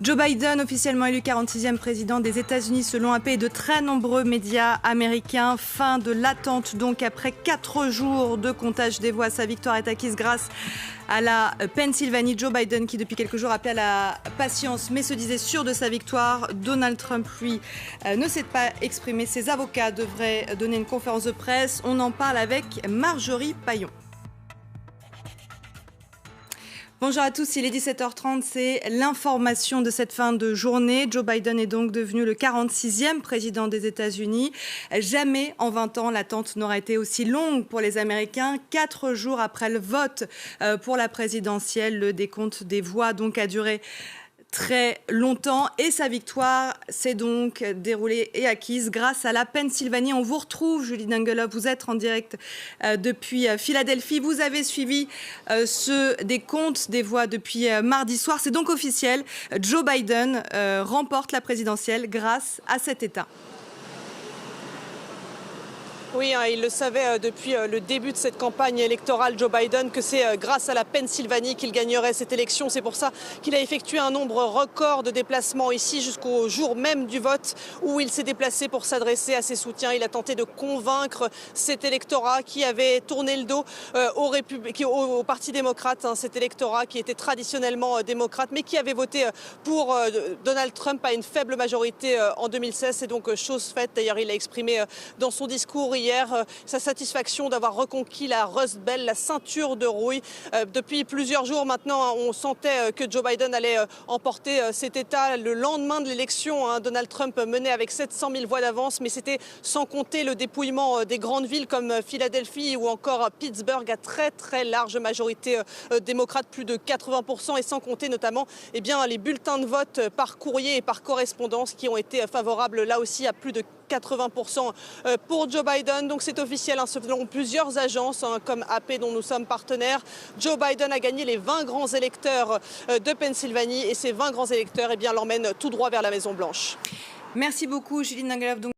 Joe Biden, officiellement élu 46e président des États-Unis selon AP et de très nombreux médias américains. Fin de l'attente donc après 4 jours de comptage des voix. Sa victoire est acquise grâce à la Pennsylvanie. Joe Biden qui depuis quelques jours appelait à la patience mais se disait sûr de sa victoire. Donald Trump lui ne s'est pas exprimé. Ses avocats devraient donner une conférence de presse. On en parle avec Marjorie Paillon. Bonjour à tous, il est 17h30, c'est l'information de cette fin de journée. Joe Biden est donc devenu le 46e président des États-Unis. Jamais en 20 ans, l'attente n'aura été aussi longue pour les Américains. 4 jours après le vote pour la présidentielle, le décompte des voix donc a duré très longtemps et sa victoire s'est donc déroulée et acquise grâce à la Pennsylvanie. On vous retrouve, Julie Dungelop, vous êtes en direct depuis Philadelphie. Vous avez suivi ce décompte des voix depuis mardi soir. C'est donc officiel, Joe Biden remporte la présidentielle grâce à cet État. Oui, il le savait depuis le début de cette campagne électorale, Joe Biden, que c'est grâce à la Pennsylvanie qu'il gagnerait cette élection. C'est pour ça qu'il a effectué un nombre record de déplacements ici jusqu'au jour même du vote où il s'est déplacé pour s'adresser à ses soutiens. Il a tenté de convaincre cet électorat qui avait tourné le dos au Parti démocrate, cet électorat qui était traditionnellement démocrate mais qui avait voté pour Donald Trump à une faible majorité en 2016. C'est donc chose faite. D'ailleurs, il a exprimé dans son discours hier sa satisfaction d'avoir reconquis la Rust Belt, la ceinture de rouille. Depuis plusieurs jours maintenant, on sentait que Joe Biden allait emporter cet État le lendemain de l'élection. Donald Trump menait avec 700 000 voix d'avance, mais c'était sans compter le dépouillement des grandes villes comme Philadelphie ou encore Pittsburgh à très large majorité démocrate, plus de 80%, et sans compter notamment les bulletins de vote par courrier et par correspondance qui ont été favorables là aussi à plus de 80% pour Joe Biden. Donc c'est officiel, selon plusieurs agences comme AP dont nous sommes partenaires. Joe Biden a gagné les 20 grands électeurs de Pennsylvanie et ces 20 grands électeurs l'emmènent tout droit vers la Maison Blanche. Merci beaucoup Julie Dungelop.